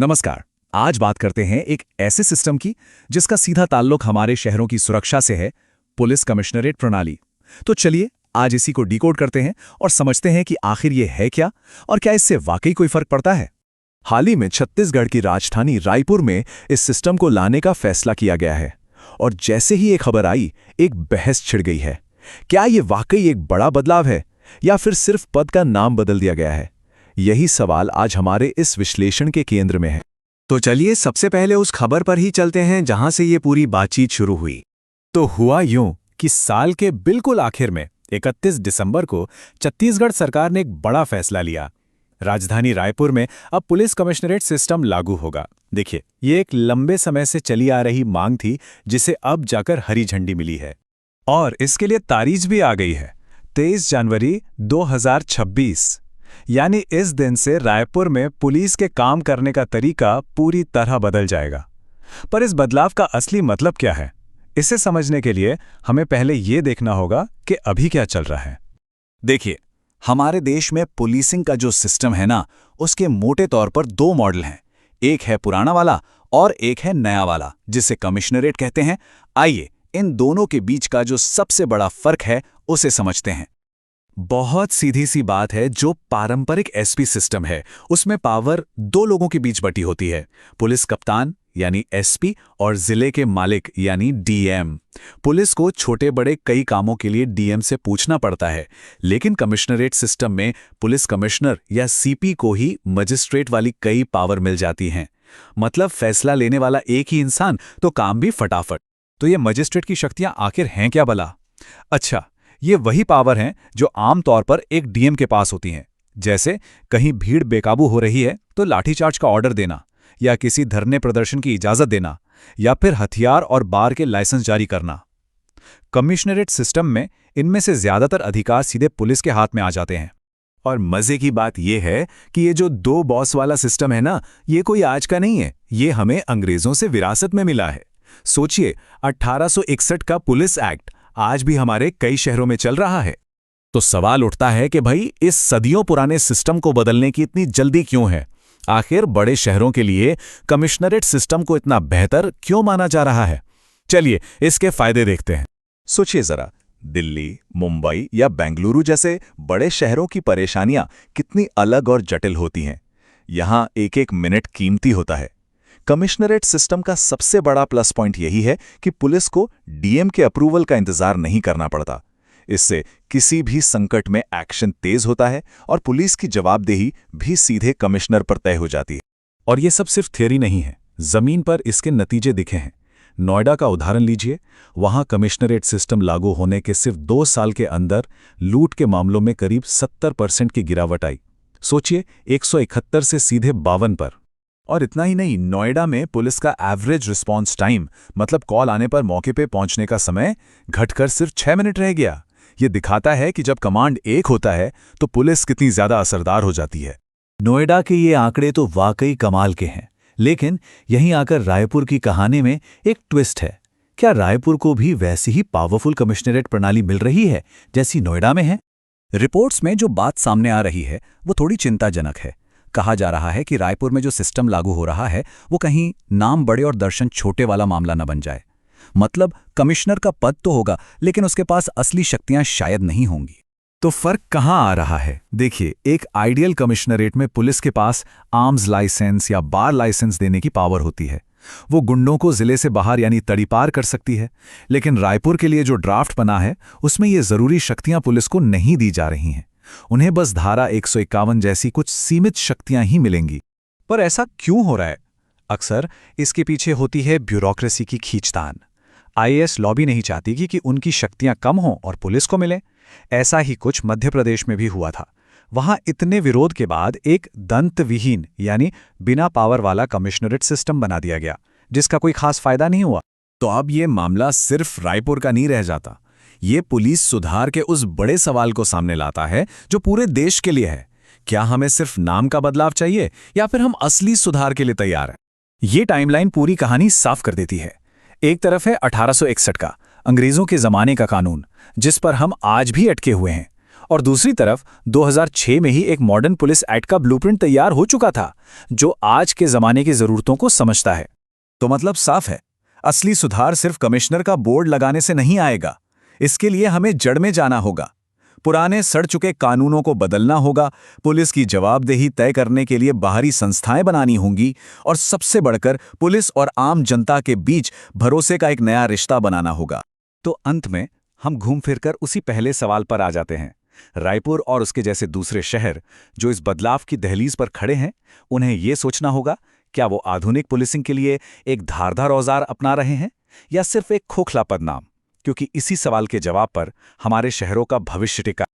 नमस्कार। आज बात करते हैं एक ऐसे सिस्टम की जिसका सीधा ताल्लुक हमारे शहरों की सुरक्षा से है, पुलिस कमिश्नरेट प्रणाली। तो चलिए आज इसी को डिकोड करते हैं और समझते हैं कि आखिर ये है क्या और क्या इससे वाकई कोई फर्क पड़ता है। हाल ही में छत्तीसगढ़ की राजधानी रायपुर में इस सिस्टम को लाने का फैसला किया गया है और जैसे ही ये खबर आई, एक बहस छिड़ गई है। क्या ये वाकई एक बड़ा बदलाव है या फिर सिर्फ पद का नाम बदल दिया गया है? यही सवाल आज हमारे इस विश्लेषण के केंद्र में है। तो चलिए सबसे पहले उस खबर पर ही चलते हैं जहां से ये पूरी बातचीत शुरू हुई। तो हुआ यूं कि साल के बिल्कुल आखिर में 31 दिसंबर को छत्तीसगढ़ सरकार ने एक बड़ा फैसला लिया। राजधानी रायपुर में अब पुलिस कमिश्नरेट सिस्टम लागू होगा। देखिए, ये एक लंबे समय से चली आ रही मांग थी जिसे अब जाकर हरी झंडी मिली है और इसके लिए तारीख भी आ गई है, 23 जनवरी 2026। यानी इस दिन से रायपुर में पुलिस के काम करने का तरीका पूरी तरह बदल जाएगा। पर इस बदलाव का असली मतलब क्या है, इसे समझने के लिए हमें पहले ये देखना होगा कि अभी क्या चल रहा है। देखिए, हमारे देश में पुलिसिंग का जो सिस्टम है ना, उसके मोटे तौर पर दो मॉडल हैं। एक है पुराना वाला और एक है नया वाला, जिसे कमिश्नरेट कहते हैं। आइए इन दोनों के बीच का जो सबसे बड़ा फर्क है उसे समझते हैं। बहुत सीधी सी बात है, जो पारंपरिक एसपी सिस्टम है उसमें पावर दो लोगों के बीच बटी होती है, पुलिस कप्तान यानी एसपी और जिले के मालिक यानी डीएम। पुलिस को छोटे बड़े कई कामों के लिए डीएम से पूछना पड़ता है, लेकिन कमिश्नरेट सिस्टम में पुलिस कमिश्नर या सीपी को ही मजिस्ट्रेट वाली कई पावर मिल जाती हैं। मतलब फैसला लेने वाला एक ही इंसान तो काम भी फटाफट। तो ये मजिस्ट्रेट की शक्तियां आखिर हैं क्या भला? अच्छा, ये वही पावर हैं जो आमतौर पर एक डीएम के पास होती हैं। जैसे कहीं भीड़ बेकाबू हो रही है तो लाठीचार्ज का ऑर्डर देना, या किसी धरने प्रदर्शन की इजाजत देना, या फिर हथियार और बार के लाइसेंस जारी करना। कमिश्नरेट सिस्टम में इनमें से ज्यादातर अधिकार सीधे पुलिस के हाथ में आ जाते हैं। और मजे की बात यह है कि ये जो दो बॉस वाला सिस्टम है ना, ये कोई आज का नहीं है, ये हमें अंग्रेजों से विरासत में मिला है। सोचिए, 1861 का पुलिस एक्ट आज भी हमारे कई शहरों में चल रहा है। तो सवाल उठता है कि भाई, इस सदियों पुराने सिस्टम को बदलने की इतनी जल्दी क्यों है? आखिर बड़े शहरों के लिए कमिश्नरेट सिस्टम को इतना बेहतर क्यों माना जा रहा है? चलिए इसके फायदे देखते हैं। सोचिए जरा, दिल्ली, मुंबई या बेंगलुरु जैसे बड़े शहरों की परेशानियां कितनी अलग और जटिल होती हैं। यहां एक एक मिनट कीमती होता है। कमिश्नरेट सिस्टम का सबसे बड़ा प्लस पॉइंट यही है कि पुलिस को डीएम के अप्रूवल का इंतजार नहीं करना पड़ता। इससे किसी भी संकट में एक्शन तेज होता है और पुलिस की जवाबदेही भी सीधे कमिश्नर पर तय हो जाती है। और ये सब सिर्फ थ्योरी नहीं है, जमीन पर इसके नतीजे दिखे हैं। नोएडा का उदाहरण लीजिए, वहां कमिश्नरेट सिस्टम लागू होने के सिर्फ 2 साल के अंदर लूट के मामलों में करीब 70% की गिरावट आई। सोचिए, 171 से सीधे 52 पर। और इतना ही नहीं, नोएडा में पुलिस का एवरेज रिस्पॉन्स टाइम, मतलब कॉल आने पर मौके पे पहुंचने का समय, घटकर सिर्फ 6 मिनट रह गया। ये दिखाता है कि जब कमांड एक होता है तो पुलिस कितनी ज्यादा असरदार हो जाती है। नोएडा के ये आंकड़े तो वाकई कमाल के हैं, लेकिन यहीं आकर रायपुर की कहानी में एक ट्विस्ट है। क्या रायपुर को भी वैसी ही पावरफुल कमिश्नरेट प्रणाली मिल रही है जैसी नोएडा में है? रिपोर्ट्स में जो बात सामने आ रही है वो थोड़ी चिंताजनक है। कहा जा रहा है कि रायपुर में जो सिस्टम लागू हो रहा है वो कहीं नाम बड़े और दर्शन छोटे वाला मामला न बन जाए। मतलब कमिश्नर का पद तो होगा, लेकिन उसके पास असली शक्तियां शायद नहीं होंगी। तो फर्क कहां आ रहा है? देखिए, एक आइडियल कमिश्नरेट में पुलिस के पास आर्म्स लाइसेंस या बार लाइसेंस देने की पावर होती है। वो गुंडों को जिले से बाहर यानी तड़ीपार कर सकती है। लेकिन रायपुर के लिए जो ड्राफ्ट बना है उसमें ये जरूरी शक्तियां पुलिस को नहीं दी जा रही हैं। उन्हें बस धारा 151 जैसी कुछ सीमित शक्तियां ही मिलेंगी। पर ऐसा क्यों हो रहा है? अक्सर इसके पीछे होती है ब्यूरोक्रेसी की खींचतान। आईएएस लॉबी नहीं चाहती कि उनकी शक्तियां कम हों और पुलिस को मिले। ऐसा ही कुछ मध्य प्रदेश में भी हुआ था। वहां इतने विरोध के बाद एक दंतविहीन यानी बिना पावर वाला कमिश्नरेट सिस्टम बना दिया गया, जिसका कोई खास फायदा नहीं हुआ। तो अब ये मामला सिर्फ रायपुर का नहीं रह जाता। ये पुलिस सुधार के उस बड़े सवाल को सामने लाता है जो पूरे देश के लिए है। क्या हमें सिर्फ नाम का बदलाव चाहिए या फिर हम असली सुधार के लिए तैयार हैं? ये टाइमलाइन पूरी कहानी साफ कर देती है। एक तरफ है 1861 का अंग्रेजों के जमाने का कानून, जिस पर हम आज भी अटके हुए हैं, और दूसरी तरफ 2006 में ही एक मॉडर्न पुलिस एक्ट का ब्लूप्रिंट तैयार हो चुका था, जो आज के जमाने की जरूरतों को समझता है। तो मतलब साफ है, असली सुधार सिर्फ कमिश्नर का बोर्ड लगाने से नहीं आएगा। इसके लिए हमें जड़ में जाना होगा। पुराने सड़ चुके कानूनों को बदलना होगा, पुलिस की जवाबदेही तय करने के लिए बाहरी संस्थाएं बनानी होंगी, और सबसे बढ़कर पुलिस और आम जनता के बीच भरोसे का एक नया रिश्ता बनाना होगा। तो अंत में हम घूम फिरकर उसी पहले सवाल पर आ जाते हैं। रायपुर और उसके जैसे दूसरे शहर जो इस बदलाव की दहलीज पर खड़े हैं, उन्हें ये सोचना होगा, क्या वो आधुनिक पुलिसिंग के लिए एक धारदार औजार अपना रहे हैं या सिर्फ एक खोखला पदनाम? क्योंकि इसी सवाल के जवाब पर हमारे शहरों का भविष्य टिका